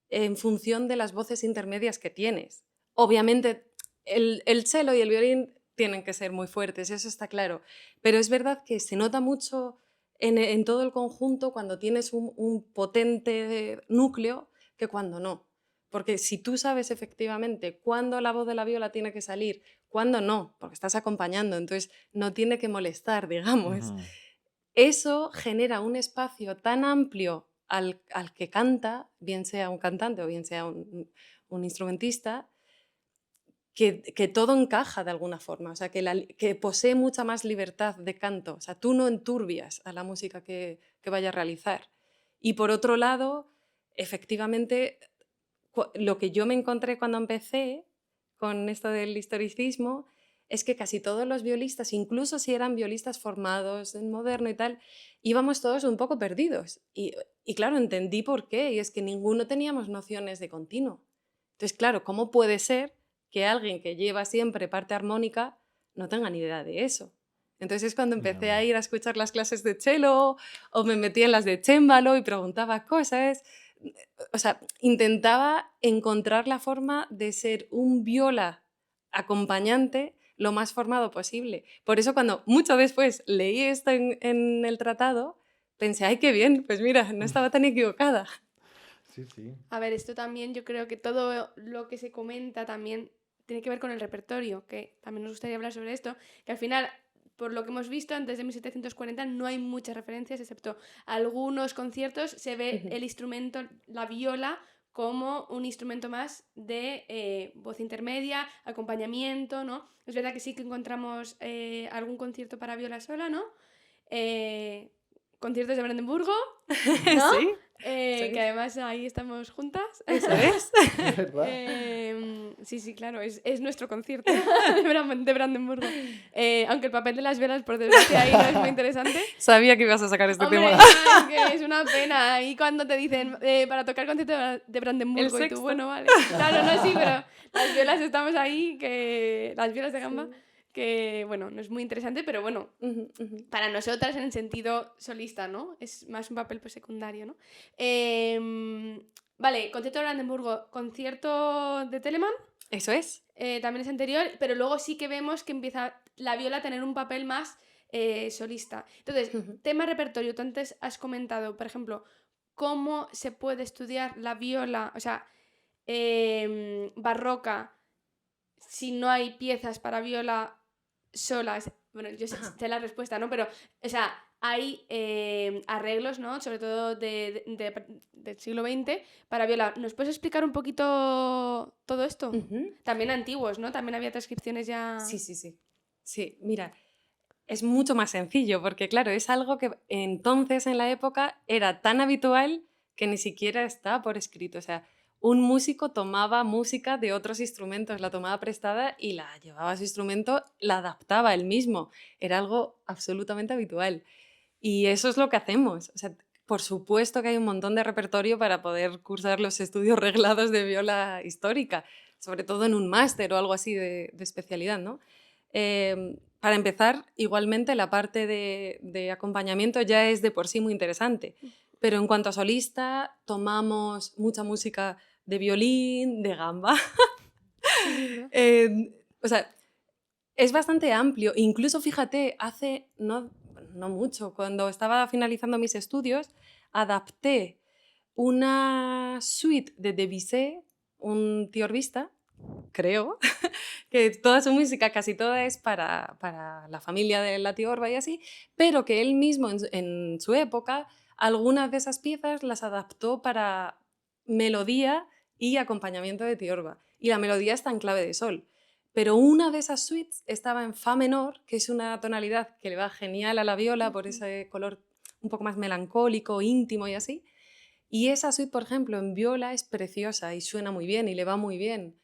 en función de las voces intermedias que tienes. Obviamente el cello y el violín tienen que ser muy fuertes, eso está claro, pero es verdad que se nota mucho en todo el conjunto cuando tienes un potente núcleo que cuando no. Porque si tú sabes efectivamente cuándo la voz de la viola tiene que salir, cuándo no, porque estás acompañando, entonces no tiene que molestar, digamos. Ujú. Eso genera un espacio tan amplio al que canta, bien sea un cantante o bien sea un instrumentista, que todo encaja de alguna forma, o sea, que posee mucha más libertad de canto, o sea, tú no enturbias a la música que vaya a realizar. Y por otro lado, efectivamente, lo que yo me encontré cuando empecé con esto del historicismo es que casi todos los violistas, incluso si eran violistas formados en moderno y tal, íbamos todos un poco perdidos. Y claro, entendí por qué, y es que ninguno teníamos nociones de continuo. Entonces, claro, ¿cómo puede ser que alguien que lleva siempre parte armónica no tenga ni idea de eso? Entonces es cuando empecé a ir a escuchar las clases de cello o me metí en las de cémbalo y preguntaba cosas. O sea, intentaba encontrar la forma de ser un viola acompañante lo más formado posible. Por eso cuando mucho después leí esto en el tratado, pensé, ¡ay, qué bien! Pues mira, no estaba tan equivocada. Sí, sí. A ver, esto también yo creo que todo lo que se comenta también tiene que ver con el repertorio, que también nos gustaría hablar sobre esto, que al final, por lo que hemos visto, antes de 1740 no hay muchas referencias, excepto algunos conciertos, se ve el instrumento, la viola, como un instrumento más de voz intermedia, acompañamiento, ¿no? Es verdad que sí que encontramos algún concierto para viola sola, ¿no? Conciertos de Brandenburgo, ¿no? Sí, Que además ahí estamos juntas. eso es. Es verdad. Sí, claro, es nuestro concierto de Brandenburgo. Aunque el papel de las velas, por desgracia, ahí no es muy interesante. Sabía que ibas a sacar este Hombre, tema. es que es una pena. Y cuando te dicen para tocar el concierto de Brandenburgo, El y tú, sexto. bueno, vale. Claro, no, sí, pero las violas estamos ahí, que las violas de gamba, que bueno, no es muy interesante, pero bueno, Ujú, ujú. para nosotras en el sentido solista, ¿no? Es más un papel pues, secundario, ¿no? Vale, concierto de Brandenburgo, concierto de Telemann, Eso es. también es anterior, pero luego sí que vemos que empieza la viola a tener un papel más solista. Entonces, Ujú. tema repertorio, tú antes has comentado, por ejemplo, cómo se puede estudiar la viola, o sea, barroca, si no hay piezas para viola solas. Bueno, yo sé la respuesta, ¿no? Pero, o sea, hay arreglos, ¿no? Sobre todo del siglo XX para viola. ¿Nos puedes explicar un poquito todo esto? Ujú. También antiguos, ¿no? También había transcripciones ya... Sí, sí, sí. Sí, mira, es mucho más sencillo porque, claro, es algo que entonces en la época era tan habitual que ni siquiera está por escrito. O sea, un músico tomaba música de otros instrumentos, la tomaba prestada y la llevaba a su instrumento, la adaptaba él mismo. Era algo absolutamente habitual. Y eso es lo que hacemos. O sea, por supuesto que hay un montón de repertorio para poder cursar los estudios reglados de viola histórica, sobre todo en un máster o algo así de especialidad, ¿no? Para empezar, igualmente la parte de acompañamiento ya es de por sí muy interesante, pero en cuanto a solista, tomamos mucha música de violín, de gamba. O sea, es bastante amplio. Incluso, fíjate, hace no mucho, cuando estaba finalizando mis estudios, adapté una suite de Debussy, un tiorbista, creo, que toda su música, casi toda es para la familia de la tiorba y así, pero que él mismo en su época, algunas de esas piezas las adaptó para melodía y acompañamiento de tiorba. Y la melodía está en clave de sol. Pero una de esas suites estaba en fa menor, que es una tonalidad que le va genial a la viola por ese color un poco más melancólico, íntimo y así. Y esa suite, por ejemplo, en viola es preciosa y suena muy bien y le va muy bien.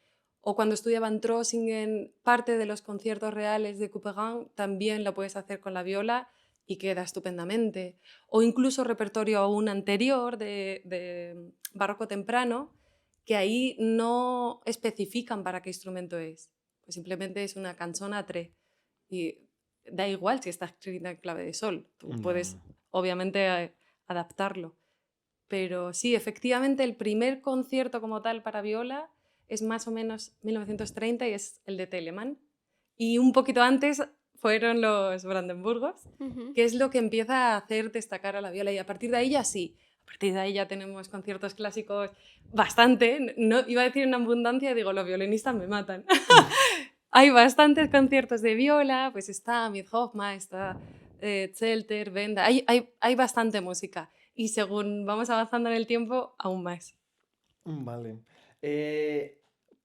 O cuando estudiaba en Trossingen, parte de los conciertos reales de Couperin también lo puedes hacer con la viola y queda estupendamente. O incluso repertorio aún anterior de barroco temprano, que ahí no especifican para qué instrumento es. Pues simplemente es una canzone a tre. Y da igual si está escrita en clave de sol. Tú puedes, obviamente, adaptarlo. Pero sí, efectivamente, el primer concierto como tal para viola es más o menos 1930 y es el de Telemann. Y un poquito antes fueron los Brandenburgos, que es lo que empieza a hacer destacar a la viola. Y a partir de ahí ya sí, a partir de ahí ya tenemos conciertos clásicos bastante. No, iba a decir en abundancia y digo, los violinistas me matan. Hay bastantes conciertos de viola, pues está Hofmann, está Zelter, Benda, hay bastante música. Y según vamos avanzando en el tiempo, aún más. Vale.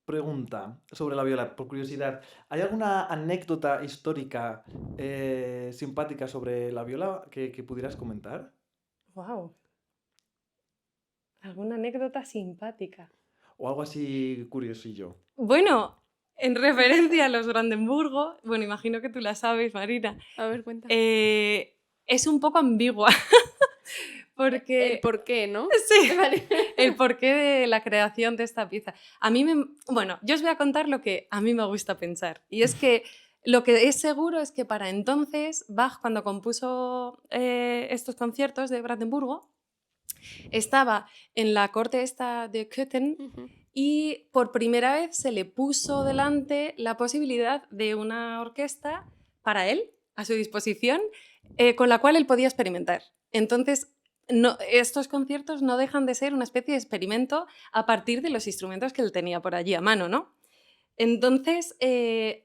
Pregunta sobre la viola, por curiosidad. ¿Hay alguna anécdota histórica simpática sobre la viola que pudieras comentar? ¡Wow! ¿Alguna anécdota simpática? O algo así curiosillo. Bueno, en referencia a los Brandenburgo, bueno, imagino que tú la sabes, Marina. A ver, cuenta. Es un poco ambigua. Porque... El por qué, ¿no? Sí, Vale. el porqué de la creación de esta pieza. Bueno, yo os voy a contar lo que a mí me gusta pensar. Y es que lo que es seguro es que para entonces Bach, cuando compuso estos conciertos de Brandenburgo, estaba en la corte esta de Köthen y por primera vez se le puso delante la posibilidad de una orquesta para él, a su disposición, con la cual él podía experimentar. Entonces, estos conciertos no dejan de ser una especie de experimento a partir de los instrumentos que él tenía por allí a mano, ¿no? Entonces,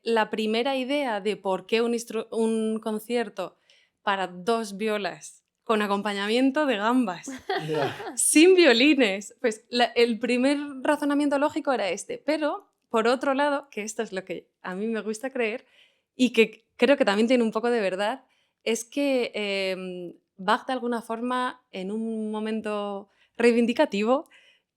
la primera idea de por qué un concierto para 2 violas con acompañamiento de gambas, sin violines, pues el primer razonamiento lógico era este. Pero, por otro lado, que esto es lo que a mí me gusta creer y que creo que también tiene un poco de verdad, es que Bach, de alguna forma, en un momento reivindicativo,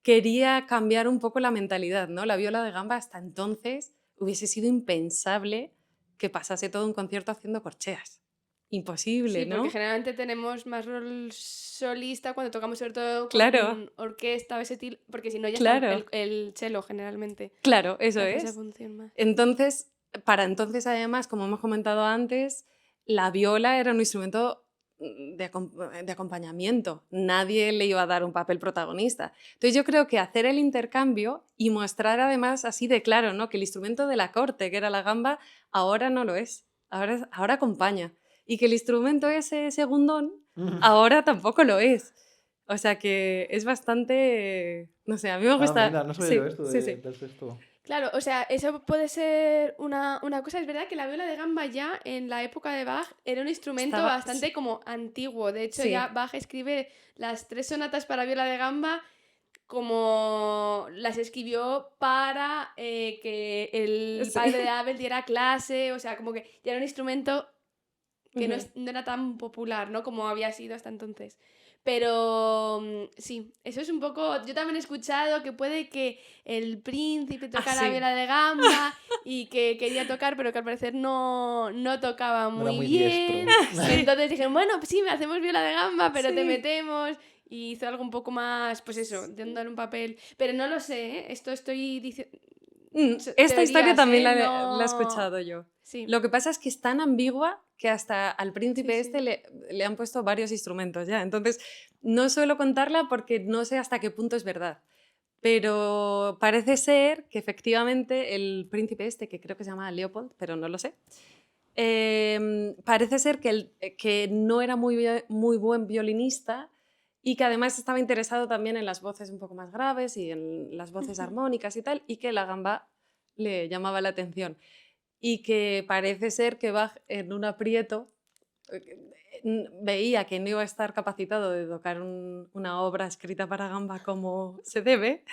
quería cambiar un poco la mentalidad, ¿no? La viola de gamba hasta entonces hubiese sido impensable que pasase todo un concierto haciendo corcheas. Imposible, Sí, ¿no? porque generalmente tenemos más rol solista cuando tocamos sobre todo con Claro. orquesta, porque si no ya Claro. está el cello generalmente. Claro, eso Hace esa es. función más. Entonces, para entonces, además, como hemos comentado antes, la viola era un instrumento de acompañamiento. Nadie le iba a dar un papel protagonista. Entonces yo creo que hacer el intercambio y mostrar además así de claro, ¿no? Que el instrumento de la corte, que era la gamba, ahora no lo es. Ahora acompaña. Y que el instrumento ese segundón ahora tampoco lo es. O sea que es bastante... No sé, a mí me gusta... Mira, no sabía Sí, yo esto sí, sí. del sexto. Claro, o sea, eso puede ser una cosa. Es verdad que la viola de gamba ya en la época de Bach era un instrumento Estaba- bastante como antiguo. De hecho, Sí. ya Bach escribe las 3 sonatas para viola de gamba como las escribió para que el Sí. padre de Abel diera clase. O sea, como que ya era un instrumento que Ujú. no era tan popular, ¿no? Como había sido hasta entonces. Pero sí, eso es un poco... Yo también he escuchado que puede que el príncipe tocara la sí. viola de gamba y que quería tocar, pero que al parecer no tocaba No era muy muy bien. diestro. Entonces dijeron, bueno, pues sí, hacemos viola de gamba, pero te Sí. metemos. Y hizo algo un poco más, pues eso, de dar un papel. Pero no lo sé, ¿eh? Esto estoy diciendo... Esta historia teorías, también ¿eh? la he No- escuchado yo. Sí. Lo que pasa es que es tan ambigua que hasta al príncipe Sí, este sí. le han puesto varios instrumentos ya. Entonces, no suelo contarla porque no sé hasta qué punto es verdad. Pero parece ser que efectivamente el príncipe este, que creo que se llama Leopold, pero no lo sé, parece ser que no era muy buen violinista y que además estaba interesado también en las voces un poco más graves y en las voces armónicas y tal, y que la gamba le llamaba la atención. Y que parece ser que Bach, en un aprieto, veía que no iba a estar capacitado de tocar una obra escrita para gamba como se debe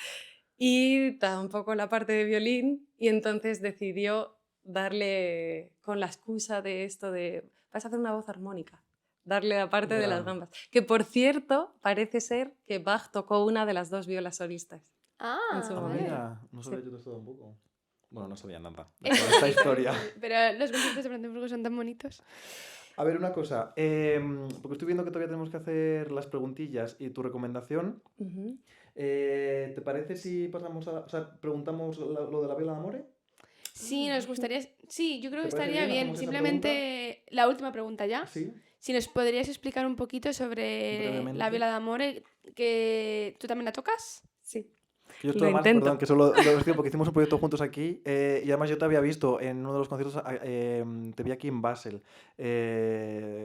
y tampoco la parte de violín, y entonces decidió darle, con la excusa de esto de vas a hacer una voz armónica, darle la parte de las Ya. gambas. Que por cierto, parece ser que Bach tocó una de las 2 violas solistas en su Ah, momento. vale. Mira, no sabía Sí. yo esto tampoco. Bueno, no sabía nada de toda esta historia. Pero los conciertos de Brandenburgo son tan bonitos. A ver, una cosa, porque estoy viendo que todavía tenemos que hacer las preguntillas y tu recomendación. Ujú. ¿Te parece si pasamos o sea, preguntamos lo de la viola d'amore? Sí, nos gustaría... Sí, yo creo que ¿Te parece estaría bien? bien. ¿Hacemos esa Simplemente la última pregunta ya. Sí. Si nos podrías explicar un poquito sobre Brevemente. la viola d'amore, que tú también la tocas. Sí. Que yo Lo esto además, intento. perdón, que solo lo decía porque hicimos un proyecto juntos aquí y además yo te había visto en uno de los conciertos, te vi aquí en Basel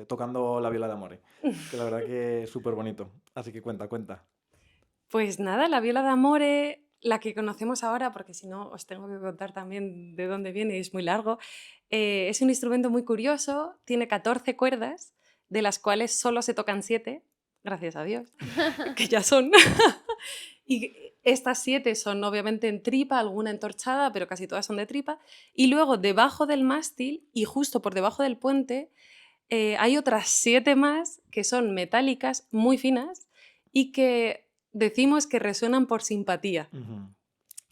tocando la viola d'amore, que la verdad que es súper bonito. Así que cuenta. Pues nada, la viola d'amore, la que conocemos ahora, porque si no os tengo que contar también de dónde viene y es muy largo, es un instrumento muy curioso, tiene 14 cuerdas, de las cuales solo se tocan 7, gracias a Dios, que ya son. Y estas 7 son obviamente en tripa, alguna entorchada, pero casi todas son de tripa. Y luego debajo del mástil y justo por debajo del puente hay otras 7 más que son metálicas, muy finas, y que decimos que resuenan por simpatía, Ujú.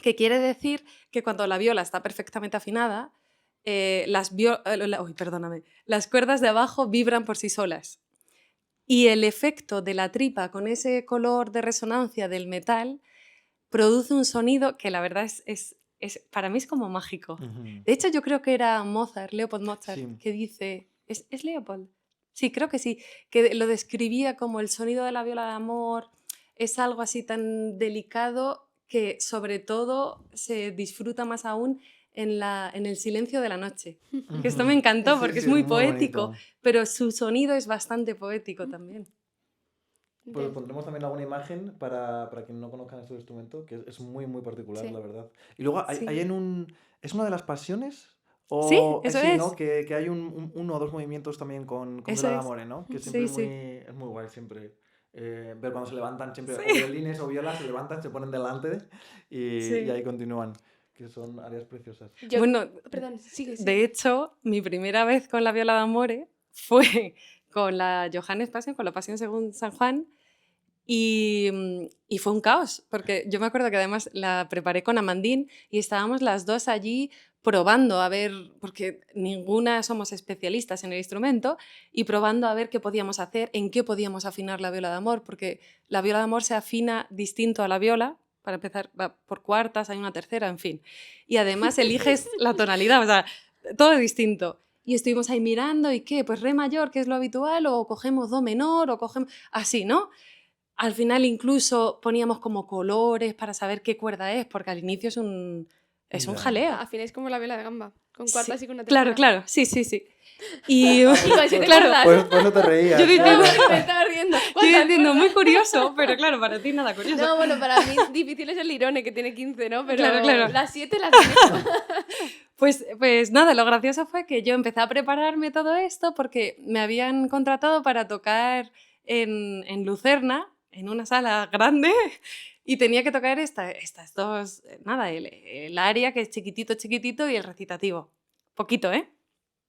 que quiere decir que cuando la viola está perfectamente afinada, las cuerdas de abajo vibran por sí solas. Y el efecto de la tripa con ese color de resonancia del metal produce un sonido que la verdad para mí es como mágico. Ujú. De hecho, yo creo que era Leopold Mozart, Sí. que dice... ¿Es Leopold? Sí, creo que sí, que lo describía como el sonido de la viola de amor, es algo así tan delicado que sobre todo se disfruta más aún en el silencio de la noche. Que esto me Ujú. encantó Sí, porque sí, es muy muy poético, bonito. pero su sonido es bastante poético también. Pues pondremos también alguna imagen para quien no conozca este instrumento, que es muy, muy particular, Sí. la verdad. Y luego hay Sí. en un... ¿Es una de las pasiones? Sí, O eso sí, es. ¿no? Que hay uno o dos movimientos también con Eso viola es. d'amore, ¿no? Que Sí, siempre sí. es muy guay, siempre. Ver cuando se levantan, siempre, Sí. o violines o violas, se levantan, se ponen delante y Sí. ahí continúan, que son áreas preciosas. Bueno, Perdón, sigue. de hecho, mi primera vez con la viola d'amore fue con la Johannes Passion, con la Pasión según San Juan, y fue un caos, porque yo me acuerdo que además la preparé con Amandine y estábamos las dos allí probando a ver, porque ninguna somos especialistas en el instrumento, y probando a ver qué podíamos hacer, en qué podíamos afinar la viola de amor, porque la viola de amor se afina distinto a la viola, para empezar, va por cuartas, hay una tercera, en fin. Y además eliges la tonalidad, o sea, todo distinto. Y estuvimos ahí mirando, ¿y qué? Pues re mayor, que es lo habitual, o cogemos do menor, o cogemos... Así, ¿no? Al final incluso poníamos como colores para saber qué cuerda es, porque al inicio es un Ya. jaleo. Afináis como la vela de gamba, con Sí, cuartas y con una tercera. claro, sí. Y Y con 7 claro, cuerdas. Pues no te reías. Yo diciendo- claro. Me estaba riendo. yo ¿Cuántas entiendo, cuerdas? muy curioso, pero claro, para ti nada curioso. No, bueno, para mí difícil es el lirone, que tiene 15, ¿no? Pero Claro. las 7 las manejo. Pues nada, lo gracioso fue que yo empecé a prepararme todo esto porque me habían contratado para tocar en Lucerna, en una sala grande, y tenía que tocar estas dos, nada, el aria, que es chiquitito, y el recitativo. Poquito, ¿eh?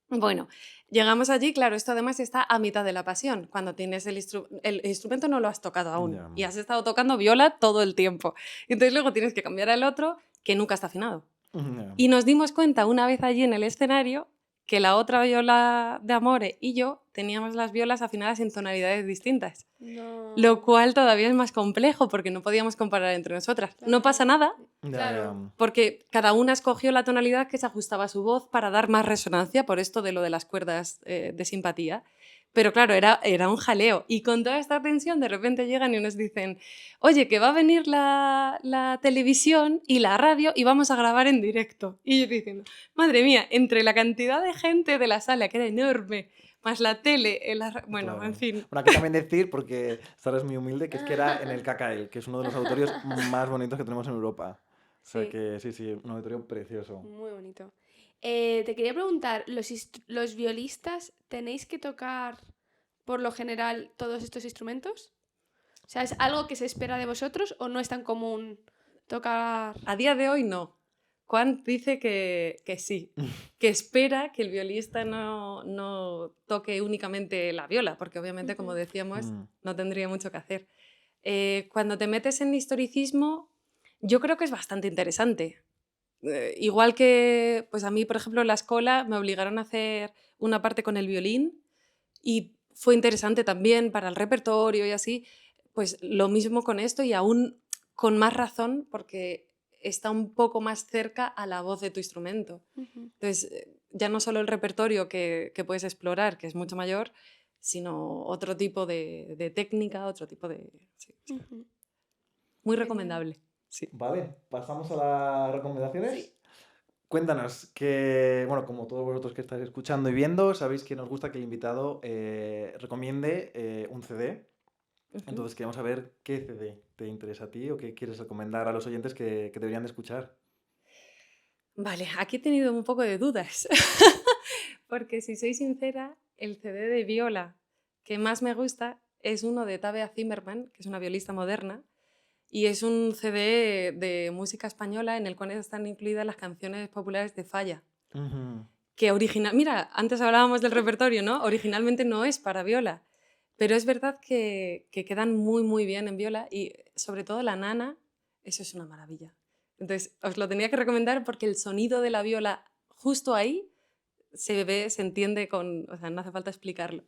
Bueno, llegamos allí, claro, esto además está a mitad de la pasión, cuando tienes el instrumento no lo has tocado aún Ya. y has estado tocando viola todo el tiempo. Entonces luego tienes que cambiar al otro que nunca está afinado. Ya. Y nos dimos cuenta una vez allí en el escenario que la otra viola de Amore y yo teníamos las violas afinadas en tonalidades distintas, No. lo cual todavía es más complejo porque no podíamos comparar entre nosotras. No pasa nada Ya, Claro. porque cada una escogió la tonalidad que se ajustaba a su voz para dar más resonancia, por esto de lo de las cuerdas de simpatía. Pero claro, era un jaleo. Y con toda esta tensión, de repente llegan y nos dicen, oye, que va a venir la televisión y la radio y vamos a grabar en directo. Y yo diciendo, madre mía, entre la cantidad de gente de la sala, que era enorme, más la tele, bueno, Claro. en fin. Bueno, aquí también decir, porque Sara es muy humilde, que es que era en el KKL, que es uno de los auditorios más bonitos que tenemos en Europa. O sea Sí. que sí, un auditorio precioso. Muy bonito. Te quería preguntar, ¿los violistas tenéis que tocar por lo general todos estos instrumentos? O sea, ¿es algo que se espera de vosotros o no es tan común tocar? A día de hoy no. Juan dice que sí, que espera que el violista no toque únicamente la viola, porque obviamente, como Ujú. decíamos, Mm. no tendría mucho que hacer. Cuando te metes en historicismo, yo creo que es bastante interesante, Igual que, pues a mí, por ejemplo, en la escuela me obligaron a hacer una parte con el violín y fue interesante también para el repertorio y así, pues lo mismo con esto y aún con más razón porque está un poco más cerca a la voz de tu instrumento. Ujú. Entonces, ya no solo el repertorio que puedes explorar, que es mucho mayor, sino otro tipo de técnica, otro tipo de... sí, Ujú. muy Genial. recomendable. Sí. Vale, pasamos a las recomendaciones. Sí. Cuéntanos, que, bueno, como todos vosotros que estáis escuchando y viendo, sabéis que nos gusta que el invitado recomiende un CD. Ujú. Entonces queremos saber qué CD te interesa a ti o qué quieres recomendar a los oyentes que deberían de escuchar. Vale, aquí he tenido un poco de dudas, porque si soy sincera, el CD de viola que más me gusta es uno de Tabea Zimmerman, que es una violista moderna, y es un CD de música española en el cual están incluidas las canciones populares de Falla. Ujú. Que mira, antes hablábamos del repertorio, ¿no? Originalmente no es para viola, pero es verdad que quedan muy, muy bien en viola y sobre todo la nana, eso es una maravilla. Entonces, os lo tenía que recomendar porque el sonido de la viola justo ahí se ve, se entiende o sea, no hace falta explicarlo.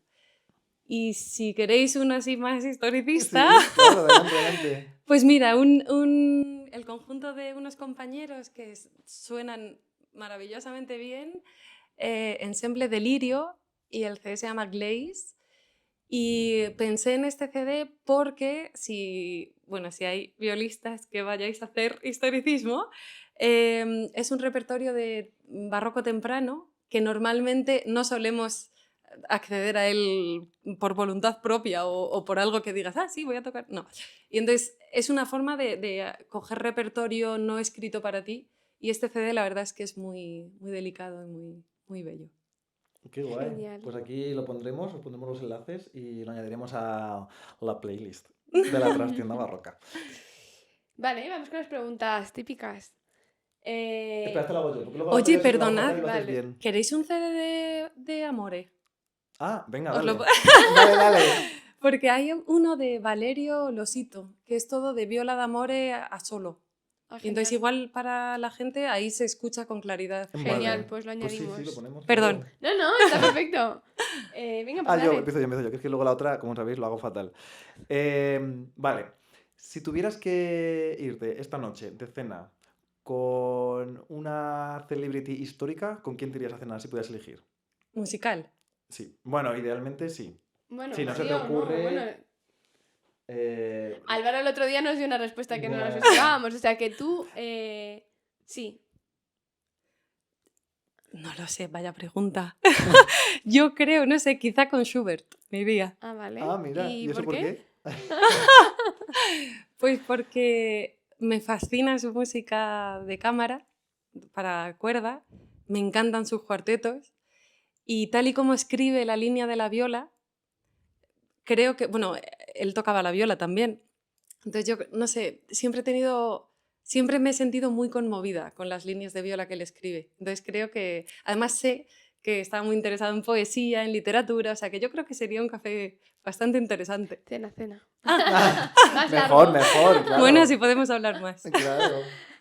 Y si queréis una así más Sí, historicista, claro, adelante, adelante. pues mira, el conjunto de unos compañeros que suenan maravillosamente bien, Ensemble Delirio, y el CD se llama Glaze. Y pensé en este CD porque si hay violistas que vayáis a hacer historicismo, es un repertorio de barroco temprano que normalmente no solemos acceder a él por voluntad propia o por algo que digas, sí, voy a tocar. No. Y entonces es una forma de coger repertorio no escrito para ti. Y este CD la verdad es que es muy, muy delicado y muy, muy bello. Qué guay. Genial. Pues aquí lo pondremos, os pondremos los enlaces y lo añadiremos a la playlist de la trastienda barroca. Vale, vamos con las preguntas típicas. Espera, esta la hago yo, porque luego la Oye, otra yo sí que lo hago fatal perdonad, y lo haces vale. bien. ¿queréis un CD de Amore? Ah, venga, Os dale. lo- Dale, dale. Porque hay uno de Valerio Losito, que es todo de viola d'amore a solo. Ah, Y entonces genial. igual para la gente ahí se escucha con claridad. Genial, Vale. pues lo Pues sí, lo añadimos. ponemos. Perdón. No, no, está perfecto. Venga, pues Yo dale. empiezo yo, que es que luego la otra, como sabéis, lo hago fatal. Vale, si tuvieras que irte esta noche de cena con una celebrity histórica, ¿con quién te irías a cenar si pudieras elegir? Musical. Sí, bueno, idealmente sí. Bueno, Si no se sí te o no. Bueno, ocurre... eh, Álvaro el otro día nos dio una respuesta que no nos bueno, esperábamos. O sea que tú, sí. No lo sé, vaya pregunta. Yo creo, no sé, quizá con Schubert me iría. Ah, vale. mira, ¿Y ¿y eso por qué? Pues porque me fascina su música de cámara para cuerda, me encantan sus cuartetos y tal y como escribe la línea de la viola, creo que, bueno, él tocaba la viola también. Entonces yo, no sé, siempre me he sentido muy conmovida con las líneas de viola que él escribe. Entonces creo que, además sé que está muy interesado en poesía, en literatura, o sea que yo creo que sería un café bastante interesante. Cena, cena. Ah, Más mejor, largo. mejor, claro. Bueno, si podemos hablar más. Claro.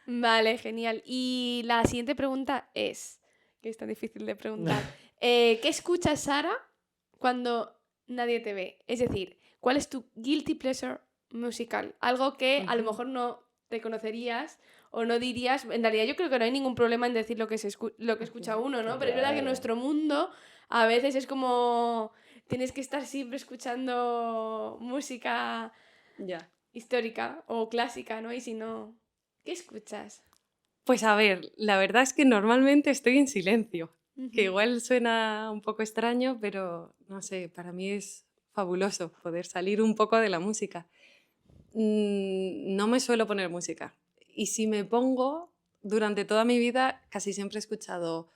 Vale, genial. Y la siguiente pregunta es, que es tan difícil de preguntar, ¿qué escuchas, Sara, cuando nadie te ve? Es decir, ¿cuál es tu guilty pleasure musical? Algo que a lo Ujú. mejor no te conocerías o no dirías. En realidad yo creo que no hay ningún problema en decir lo que escucha uno, ¿no? Pero es verdad que en Claro. nuestro mundo a veces es como tienes que estar siempre escuchando música Ya. histórica o clásica, ¿no? Y si no, ¿qué escuchas? Pues a ver, la verdad es que normalmente estoy en silencio, que Ujú. igual suena un poco extraño, pero no sé, para mí es fabuloso poder salir un poco de la música. No me suelo poner música. Y si me pongo, durante toda mi vida casi siempre he escuchado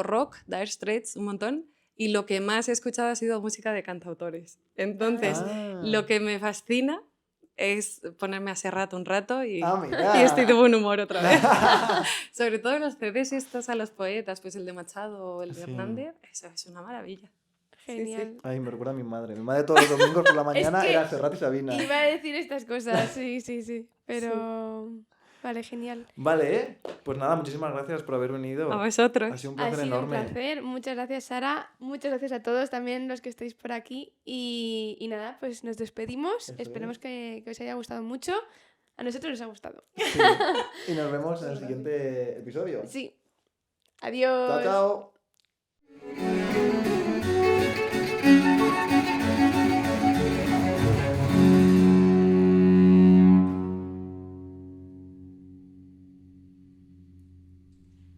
rock, Dire Straits, un montón, y lo que más he escuchado ha sido música de cantautores. Entonces, Ah. lo que me fascina es ponerme a Serrat un rato y Mira. estoy de buen humor otra vez. Sobre todo los CDs estos a los poetas, pues el de Machado o el de Sí. Hernández, eso es una maravilla. Sí, sí. Genial. Ay, me recuerda a mi madre. Mi madre todos los domingos por la mañana que era Serrat y Sabina. Iba a decir estas cosas, sí, sí, sí. Pero. Vale, genial. Vale, pues nada, muchísimas gracias por haber venido. A Ha vosotros. sido un Ha placer sido enorme. un placer. Muchas gracias, Sara. Muchas gracias a todos también los que estáis por aquí. Y nada, pues nos despedimos. Eso Esperemos es. que os haya gustado mucho. A nosotros nos ha gustado. Sí. Y nos vemos en el siguiente episodio. Sí. Adiós. Chao, chao.